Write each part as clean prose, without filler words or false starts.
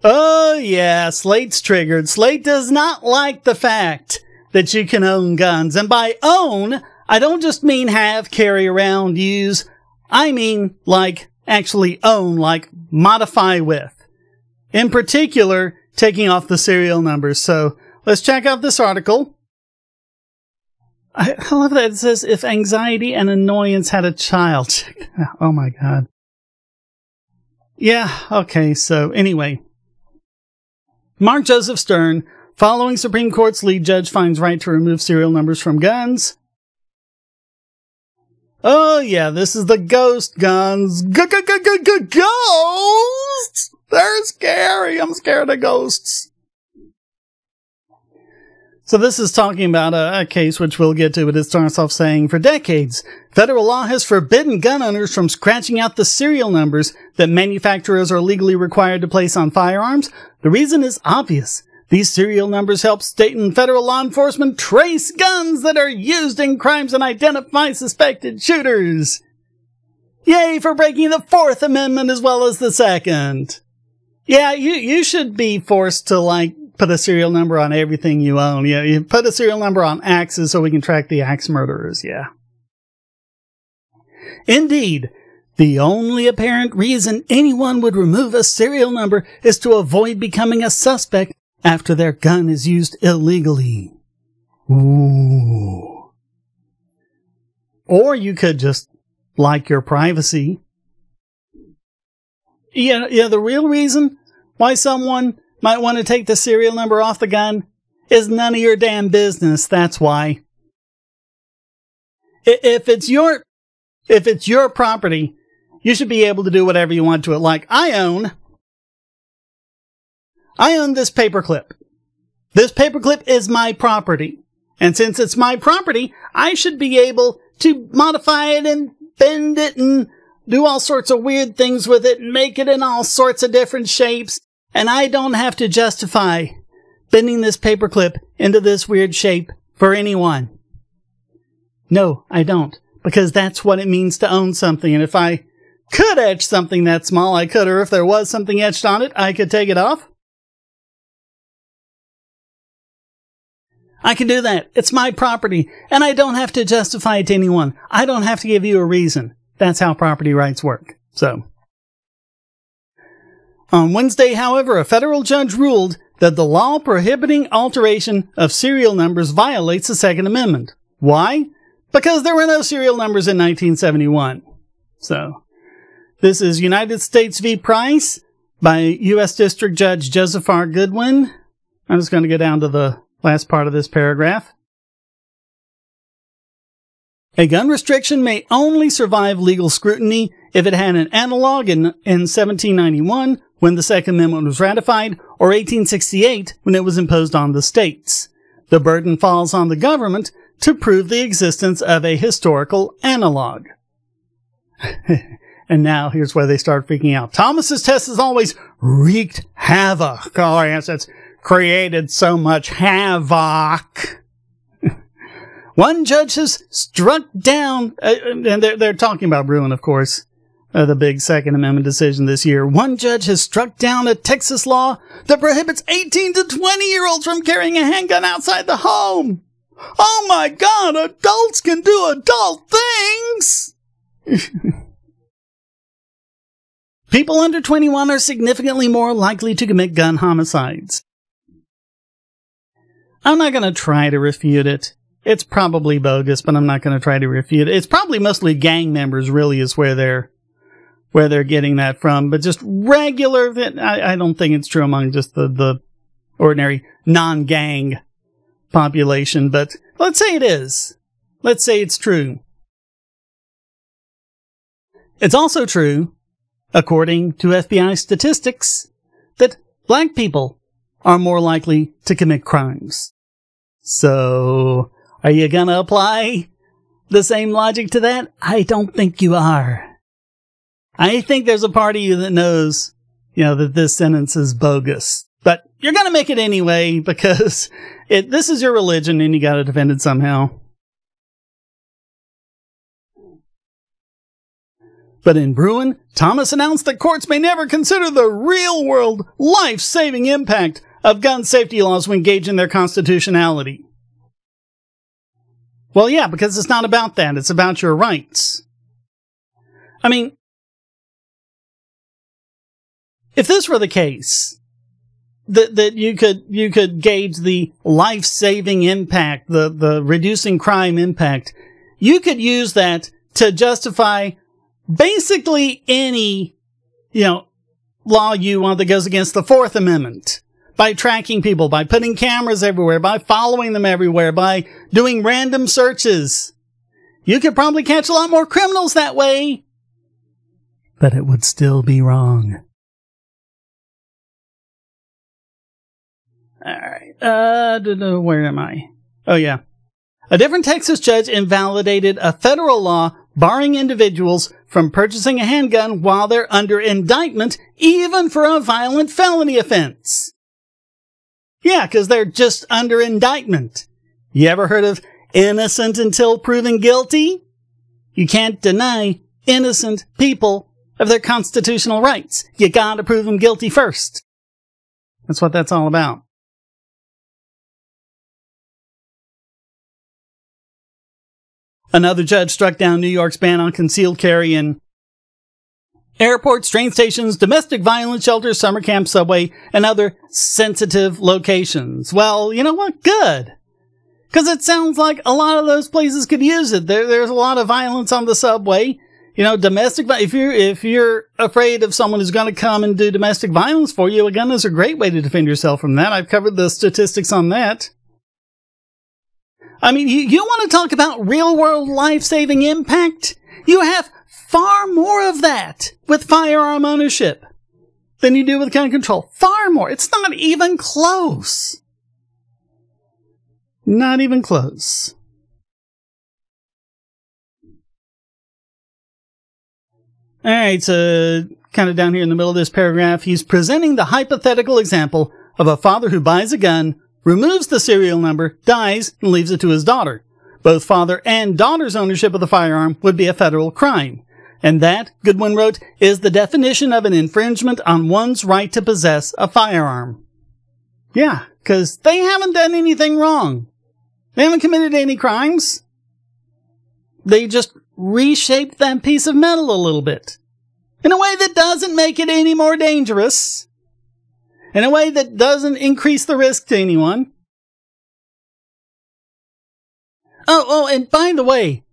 Oh yeah, Slate's triggered. Slate does not like the fact that you can own guns. And by own, I don't just mean have, carry around, use. I mean, like, actually own, like, modify with. In particular, taking off the serial numbers. So, let's check out this article. I love that it says, if anxiety and annoyance had a child. Oh my god. Yeah, okay, so anyway. Mark Joseph Stern, following Supreme Court's lead judge, finds right to remove serial numbers from guns. Oh yeah, this is the ghost guns. Ghosts! They're scary. I'm scared of ghosts. So this is talking about a case which we'll get to, but it starts off saying, for decades, federal law has forbidden gun owners from scratching out the serial numbers that manufacturers are legally required to place on firearms. The reason is obvious. These serial numbers help state and federal law enforcement trace guns that are used in crimes and identify suspected shooters. Yay for breaking the Fourth Amendment as well as the Second. Yeah, you should be forced to, like, put a serial number on everything you own. Yeah, you put a serial number on axes so we can track the axe murderers, yeah. Indeed, the only apparent reason anyone would remove a serial number is to avoid becoming a suspect after their gun is used illegally. Ooh. Or you could just like your privacy. Yeah, the real reason why someone might want to take the serial number off the gun is none of your damn business, that's why. If it's your property, you should be able to do whatever you want to it. Like, I own this paperclip. This paperclip is my property. And since it's my property, I should be able to modify it and bend it and do all sorts of weird things with it and make it in all sorts of different shapes. And I don't have to justify bending this paperclip into this weird shape for anyone. No, I don't. Because that's what it means to own something. And if I could etch something that small, I could. Or if there was something etched on it, I could take it off. I can do that. It's my property. And I don't have to justify it to anyone. I don't have to give you a reason. That's how property rights work. So, on Wednesday, however, a federal judge ruled that the law prohibiting alteration of serial numbers violates the Second Amendment. Why? Because there were no serial numbers in 1971. So, this is United States v. Price by U.S. District Judge Joseph R. Goodwin. I'm just going to go down to the last part of this paragraph. A gun restriction may only survive legal scrutiny if it had an analog in 1791 when the Second Amendment was ratified, or 1868 when it was imposed on the states. The burden falls on the government to prove the existence of a historical analog. And now here's where they start freaking out. Thomas's test has always wreaked havoc. Oh yes, it's created so much havoc. One judge has struck down, and they're talking about Bruen, of course, the big Second Amendment decision this year. One judge has struck down a Texas law that prohibits 18 to 20-year-olds from carrying a handgun outside the home. Oh my God, adults can do adult things! People under 21 are significantly more likely to commit gun homicides. I'm not going to try to refute it. It's probably bogus, but I'm not going to try to refute it. It's probably mostly gang members, really, is where they're getting that from. But just regular, I don't think it's true among just the ordinary non-gang population. But let's say it is. Let's say it's true. It's also true, according to FBI statistics, that black people are more likely to commit crimes. So, are you gonna apply the same logic to that? I don't think you are. I think there's a part of you that knows, that this sentence is bogus. But you're gonna make it anyway, because this is your religion and you gotta defend it somehow. But in Bruin, Thomas announced that courts may never consider the real-world, life-saving impact of gun safety laws when gauging their constitutionality. Well, yeah, because it's not about that. It's about your rights. I mean, if this were the case, that you could gauge the life-saving impact, the reducing crime impact, you could use that to justify basically any, law you want that goes against the Fourth Amendment. By tracking people, by putting cameras everywhere, by following them everywhere, by doing random searches. You could probably catch a lot more criminals that way. But it would still be wrong. Alright, where am I? Oh yeah. A different Texas judge invalidated a federal law barring individuals from purchasing a handgun while they're under indictment, even for a violent felony offense. Yeah, because they're just under indictment. You ever heard of innocent until proven guilty? You can't deny innocent people of their constitutional rights. You gotta prove them guilty first. That's what that's all about. Another judge struck down New York's ban on concealed carry in airports, train stations, domestic violence shelters, summer camps, subway, and other sensitive locations. Well, you know what? Good. Because it sounds like a lot of those places could use it. There's a lot of violence on the subway. Domestic, if you're afraid of someone who's going to come and do domestic violence for you, a gun is a great way to defend yourself from that. I've covered the statistics on that. I mean, you want to talk about real-world life-saving impact? You have far more of that with firearm ownership than you do with gun control. Far more. It's not even close. Not even close. Alright, so kind of down here in the middle of this paragraph, he's presenting the hypothetical example of a father who buys a gun, removes the serial number, dies, and leaves it to his daughter. Both father and daughter's ownership of the firearm would be a federal crime. And that, Goodwin wrote, is the definition of an infringement on one's right to possess a firearm. Yeah, because they haven't done anything wrong. They haven't committed any crimes. They just reshaped that piece of metal a little bit. In a way that doesn't make it any more dangerous. In a way that doesn't increase the risk to anyone. Oh, and by the way,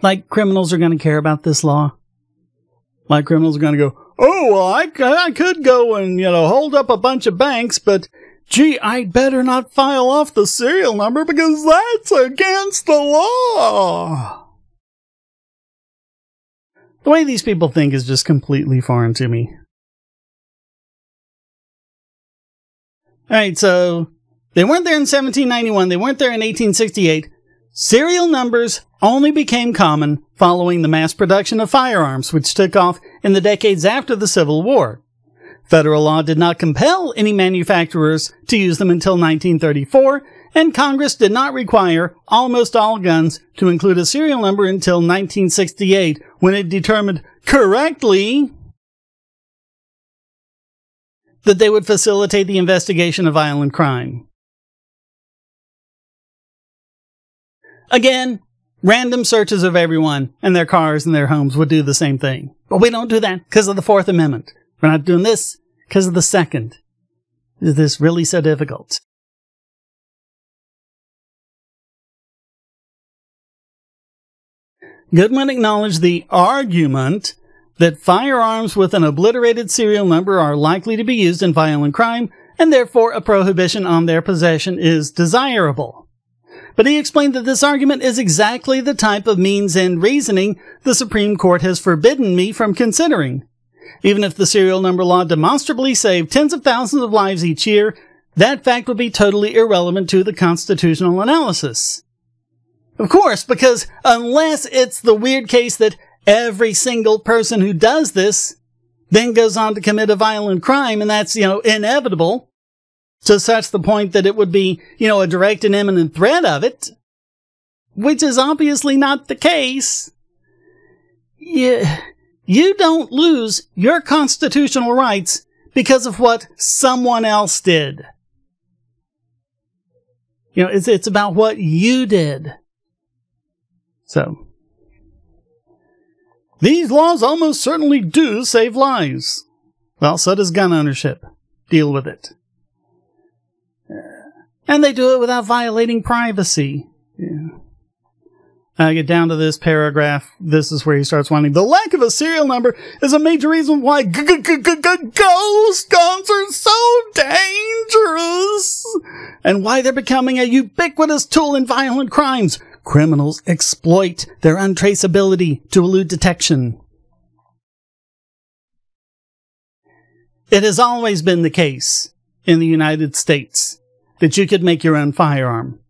like criminals are going to care about this law. Like criminals are going to go, oh, well, I could go and, hold up a bunch of banks, but gee, I'd better not file off the serial number because that's against the law. The way these people think is just completely foreign to me. Alright, so they weren't there in 1791, they weren't there in 1868. Serial numbers only became common following the mass production of firearms, which took off in the decades after the Civil War. Federal law did not compel any manufacturers to use them until 1934, and Congress did not require almost all guns to include a serial number until 1968, when it determined correctly that they would facilitate the investigation of violent crime. Again, random searches of everyone and their cars and their homes would do the same thing. But we don't do that because of the Fourth Amendment. We're not doing this because of the Second. Is this really so difficult? Goodwin acknowledged the argument that firearms with an obliterated serial number are likely to be used in violent crime, and therefore a prohibition on their possession is desirable. But he explained that this argument is exactly the type of means-end reasoning the Supreme Court has forbidden me from considering. Even if the serial number law demonstrably saved tens of thousands of lives each year, that fact would be totally irrelevant to the constitutional analysis. Of course, because unless it's the weird case that every single person who does this then goes on to commit a violent crime, and that's, inevitable, to such the point that it would be, a direct and imminent threat of it, which is obviously not the case. You you don't lose your constitutional rights because of what someone else did. You know, it's about what you did. So, these laws almost certainly do save lives. Well, so does gun ownership. Deal with it. And they do it without violating privacy. Yeah. I get down to this paragraph. This is where he starts wanting. The lack of a serial number is a major reason why ghost guns are so dangerous, and why they're becoming a ubiquitous tool in violent crimes. Criminals exploit their untraceability to elude detection. It has always been the case in the United States that you could make your own firearm.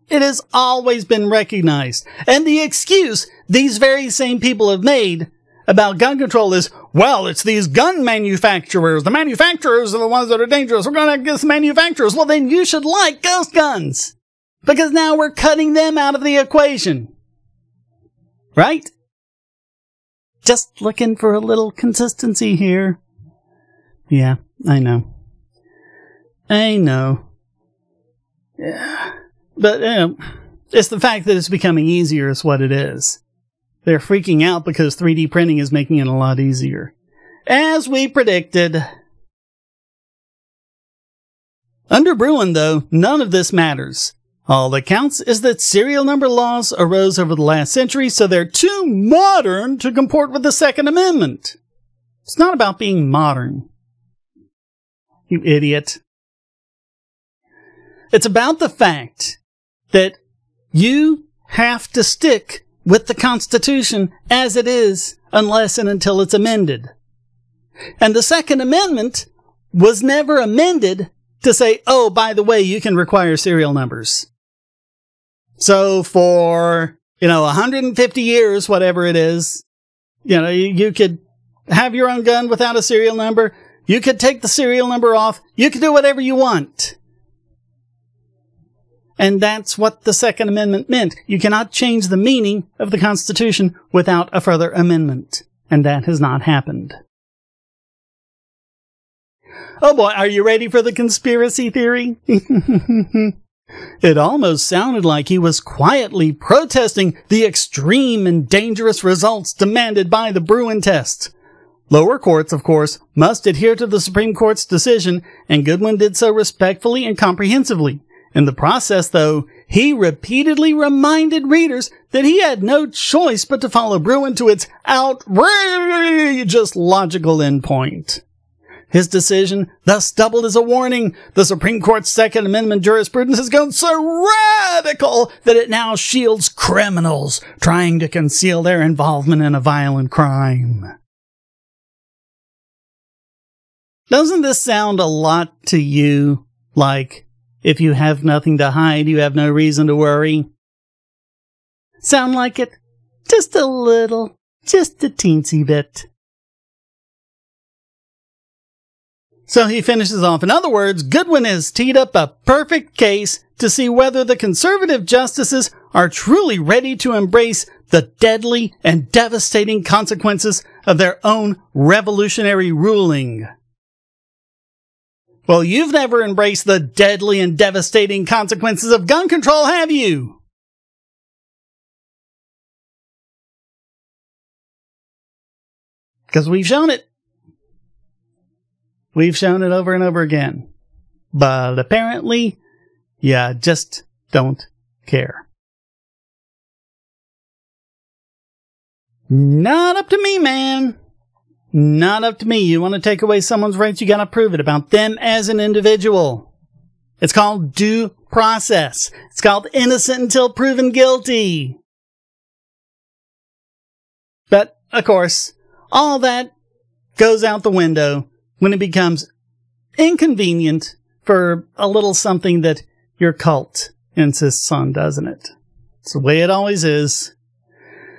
It has always been recognized. And the excuse these very same people have made about gun control is, well, it's these gun manufacturers. The manufacturers are the ones that are dangerous. We're going to against the manufacturers. Well, then you should like ghost guns, because now we're cutting them out of the equation. Right? Just looking for a little consistency here. Yeah, I know. Yeah. But, it's the fact that it's becoming easier is what it is. They're freaking out because 3D printing is making it a lot easier. As we predicted. Under Bruen, though, none of this matters. All that counts is that serial number laws arose over the last century, so they're too modern to comport with the Second Amendment. It's not about being modern. You idiot. It's about the fact that you have to stick with the Constitution as it is unless and until it's amended. And the Second Amendment was never amended to say, oh, by the way, you can require serial numbers. So for, 150 years, whatever it is, you could have your own gun without a serial number. You could take the serial number off. You could do whatever you want. And that's what the Second Amendment meant. You cannot change the meaning of the Constitution without a further amendment. And that has not happened. Oh boy, are you ready for the conspiracy theory? It almost sounded like he was quietly protesting the extreme and dangerous results demanded by the Bruen test. Lower courts, of course, must adhere to the Supreme Court's decision, and Goodwin did so respectfully and comprehensively. In the process, though, he repeatedly reminded readers that he had no choice but to follow Bruen to its outrageous logical endpoint. His decision thus doubled as a warning. The Supreme Court's Second Amendment jurisprudence has gone so radical that it now shields criminals trying to conceal their involvement in a violent crime. Doesn't this sound a lot to you like, if you have nothing to hide, you have no reason to worry? Sound like it? Just a little. Just a teensy bit. So he finishes off. In other words, Goodwin has teed up a perfect case to see whether the conservative justices are truly ready to embrace the deadly and devastating consequences of their own revolutionary ruling. Well, you've never embraced the deadly and devastating consequences of gun control, have you? Because we've shown it. We've shown it over and over again. But apparently, you just don't care. Not up to me, man. Not up to me. You want to take away someone's rights, you gotta prove it about them as an individual. It's called due process. It's called innocent until proven guilty. But, of course, all that goes out the window when it becomes inconvenient for a little something that your cult insists on, doesn't it? It's the way it always is.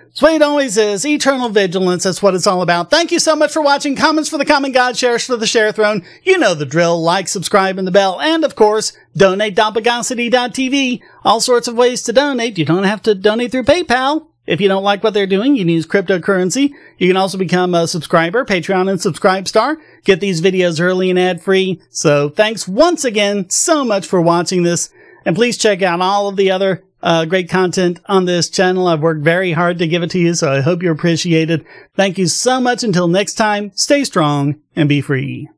It's the way it always is. Eternal vigilance, that's what it's all about. Thank you so much for watching. Comments for the common God, shares for the share throne. You know the drill. Like, subscribe, and the bell. And, of course, donate.bogosity.tv. All sorts of ways to donate. You don't have to donate through PayPal. If you don't like what they're doing, you can use cryptocurrency. You can also become a subscriber, Patreon and Subscribestar. Get these videos early and ad-free. So thanks once again so much for watching this. And please check out all of the other great content on this channel. I've worked very hard to give it to you, so I hope you appreciate it. Thank you so much. Until next time, stay strong and be free.